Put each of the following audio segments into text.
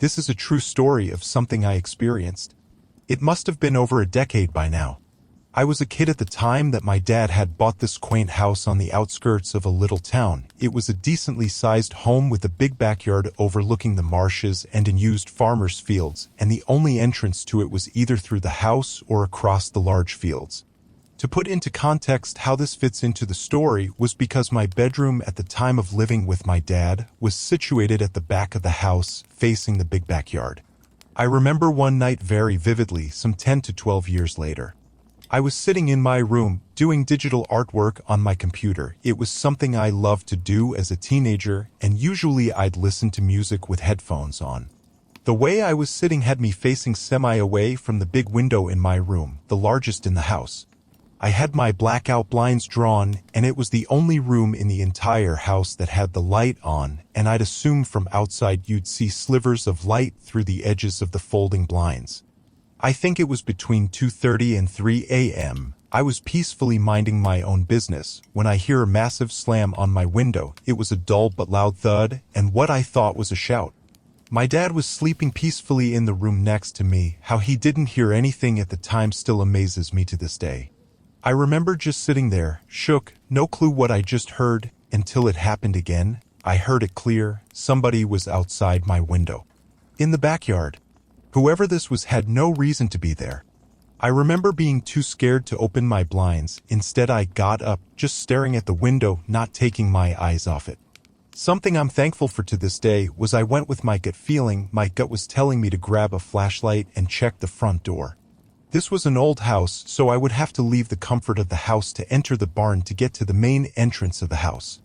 This is a true story of something I experienced. It must have been over a decade by now. I was a kid at the time that my dad had bought this quaint house on the outskirts of a little town. It was a decently sized home with a big backyard overlooking the marshes and unused farmers' fields, and the only entrance to it was either through the house or across the large fields. To put into context how this fits into the story was because my bedroom at the time of living with my dad was situated at the back of the house, facing the big backyard. I remember one night very vividly, some 10 to 12 years later. I was sitting in my room, doing digital artwork on my computer. It was something I loved to do as a teenager, and usually I'd listen to music with headphones on. The way I was sitting had me facing semi-away from the big window in my room, the largest in the house. I had my blackout blinds drawn, and it was the only room in the entire house that had the light on, and I'd assume from outside you'd see slivers of light through the edges of the folding blinds. I think it was between 2:30 and 3 a.m. I was peacefully minding my own business when I hear a massive slam on my window. It was a dull but loud thud, and what I thought was a shout. My dad was sleeping peacefully in the room next to me. How he didn't hear anything at the time still amazes me to this day. I remember just sitting there, shook, no clue what I just heard, until it happened again. I heard it clear. Somebody was outside my window. In the backyard. Whoever this was had no reason to be there. I remember being too scared to open my blinds. Instead, I got up, just staring at the window, not taking my eyes off it. Something I'm thankful for to this day was I went with my gut feeling. My gut was telling me to grab a flashlight and check the front door. This was an old house, so I would have to leave the comfort of the house to enter the barn to get to the main entrance of the house.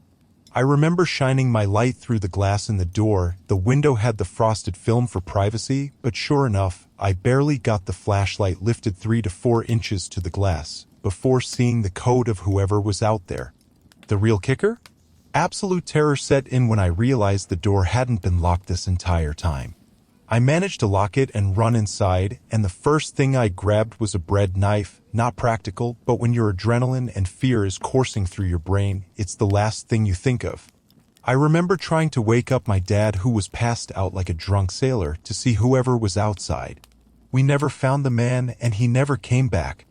I remember shining my light through the glass in the door. The window had the frosted film for privacy, but sure enough, I barely got the flashlight lifted 3 to 4 inches to the glass before seeing the code of whoever was out there. The real kicker? Absolute terror set in when I realized the door hadn't been locked this entire time. I managed to lock it and run inside, and the first thing I grabbed was a bread knife. Not practical, but when your adrenaline and fear is coursing through your brain, it's the last thing you think of. I remember trying to wake up my dad, who was passed out like a drunk sailor, to see whoever was outside. We never found the man, and he never came back.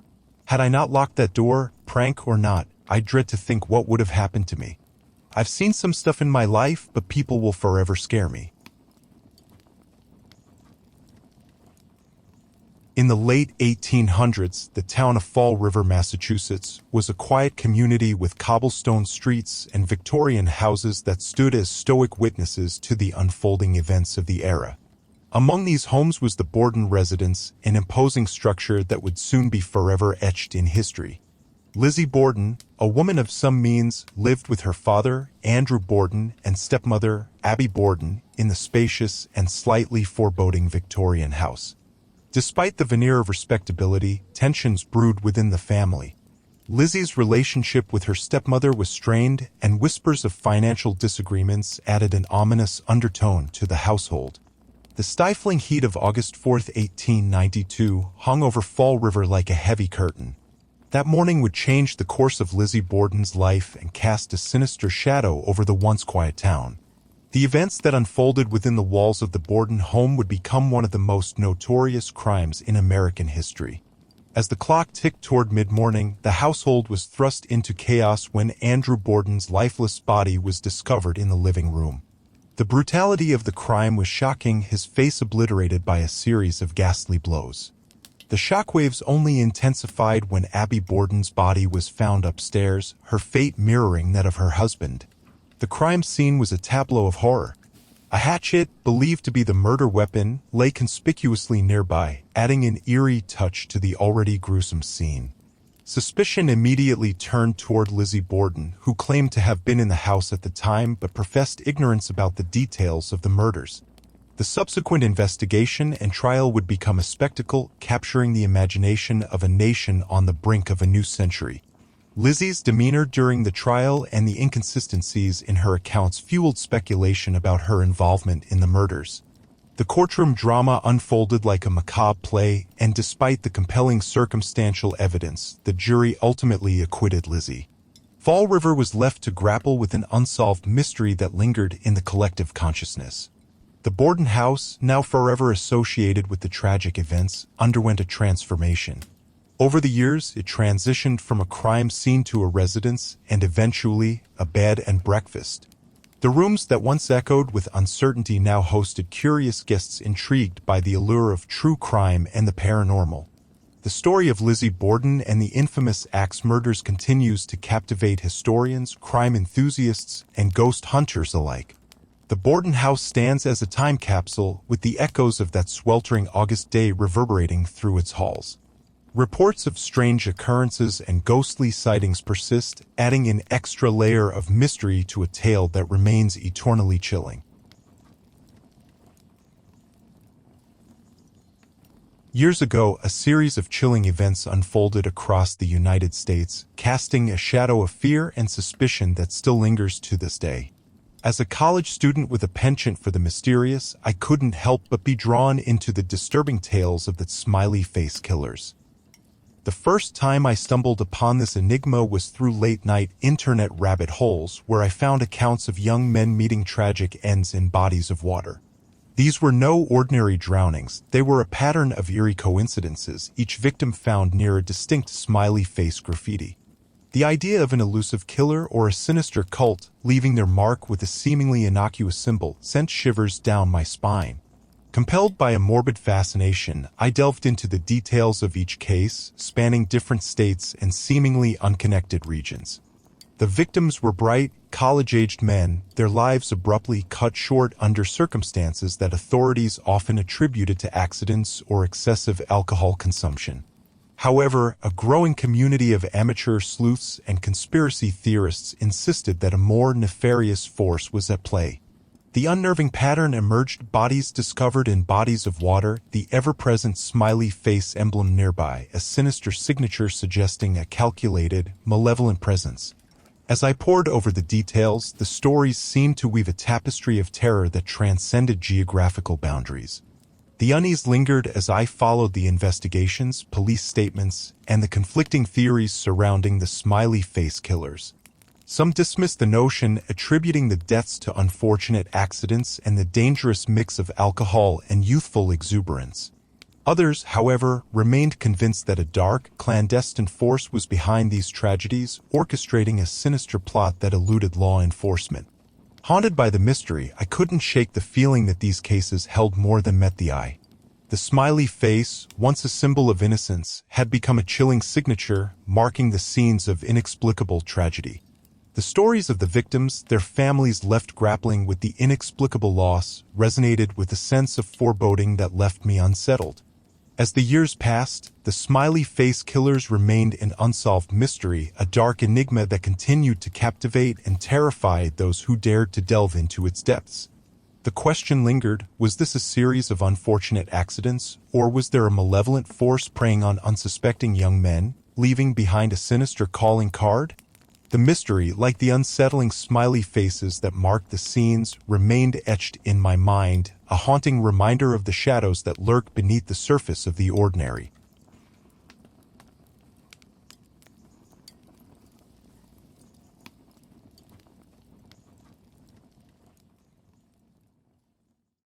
Had I not locked that door, prank or not, I dread to think what would have happened to me. I've seen some stuff in my life, but people will forever scare me. In the late 1800s, the town of Fall River, Massachusetts, was a quiet community with cobblestone streets and Victorian houses that stood as stoic witnesses to the unfolding events of the era. Among these homes was the Borden residence, an imposing structure that would soon be forever etched in history. Lizzie Borden, a woman of some means, lived with her father, Andrew Borden, and stepmother, Abby Borden, in the spacious and slightly foreboding Victorian house. Despite the veneer of respectability, tensions brewed within the family. Lizzie's relationship with her stepmother was strained, and whispers of financial disagreements added an ominous undertone to the household. The stifling heat of August 4, 1892, hung over Fall River like a heavy curtain. That morning would change the course of Lizzie Borden's life and cast a sinister shadow over the once quiet town. The events that unfolded within the walls of the Borden home would become one of the most notorious crimes in American history. As the clock ticked toward mid-morning, the household was thrust into chaos when Andrew Borden's lifeless body was discovered in the living room. The brutality of the crime was shocking, his face obliterated by a series of ghastly blows. The shockwaves only intensified when Abby Borden's body was found upstairs, her fate mirroring that of her husband. The crime scene was a tableau of horror. A hatchet, believed to be the murder weapon, lay conspicuously nearby, adding an eerie touch to the already gruesome scene. Suspicion immediately turned toward Lizzie Borden, who claimed to have been in the house at the time but professed ignorance about the details of the murders. The subsequent investigation and trial would become a spectacle, capturing the imagination of a nation on the brink of a new century. Lizzie's demeanor during the trial and the inconsistencies in her accounts fueled speculation about her involvement in the murders. The courtroom drama unfolded like a macabre play, and despite the compelling circumstantial evidence, the jury ultimately acquitted Lizzie. Fall River was left to grapple with an unsolved mystery that lingered in the collective consciousness. The Borden house, now forever associated with the tragic events, underwent a transformation. Over the years, it transitioned from a crime scene to a residence and eventually a bed and breakfast. The rooms that once echoed with uncertainty now hosted curious guests intrigued by the allure of true crime and the paranormal. The story of Lizzie Borden and the infamous axe murders continues to captivate historians, crime enthusiasts, and ghost hunters alike. The Borden house stands as a time capsule, with the echoes of that sweltering August day reverberating through its halls. Reports of strange occurrences and ghostly sightings persist, adding an extra layer of mystery to a tale that remains eternally chilling. Years ago, a series of chilling events unfolded across the United States, casting a shadow of fear and suspicion that still lingers to this day. As a college student with a penchant for the mysterious, I couldn't help but be drawn into the disturbing tales of the Smiley face killers. The first time I stumbled upon this enigma was through late-night internet rabbit holes, where I found accounts of young men meeting tragic ends in bodies of water. These were no ordinary drownings. They were a pattern of eerie coincidences, each victim found near a distinct smiley face graffiti. The idea of an elusive killer or a sinister cult leaving their mark with a seemingly innocuous symbol sent shivers down my spine. Compelled by a morbid fascination, I delved into the details of each case, spanning different states and seemingly unconnected regions. The victims were bright, college-aged men, their lives abruptly cut short under circumstances that authorities often attributed to accidents or excessive alcohol consumption. However, a growing community of amateur sleuths and conspiracy theorists insisted that a more nefarious force was at play. The unnerving pattern emerged: bodies discovered in bodies of water, the ever-present smiley face emblem nearby, a sinister signature suggesting a calculated, malevolent presence. As I pored over the details, the stories seemed to weave a tapestry of terror that transcended geographical boundaries. The unease lingered as I followed the investigations, police statements, and the conflicting theories surrounding the smiley face killers. Some dismissed the notion, attributing the deaths to unfortunate accidents and the dangerous mix of alcohol and youthful exuberance. Others, however, remained convinced that a dark, clandestine force was behind these tragedies, orchestrating a sinister plot that eluded law enforcement. Haunted by the mystery, I couldn't shake the feeling that these cases held more than met the eye. The smiley face, once a symbol of innocence, had become a chilling signature, marking the scenes of inexplicable tragedy. The stories of the victims, their families left grappling with the inexplicable loss, resonated with a sense of foreboding that left me unsettled. As the years passed, the smiley face killers remained an unsolved mystery, a dark enigma that continued to captivate and terrify those who dared to delve into its depths. The question lingered: was this a series of unfortunate accidents, or was there a malevolent force preying on unsuspecting young men, leaving behind a sinister calling card? The mystery, like the unsettling smiley faces that marked the scenes, remained etched in my mind, a haunting reminder of the shadows that lurk beneath the surface of the ordinary.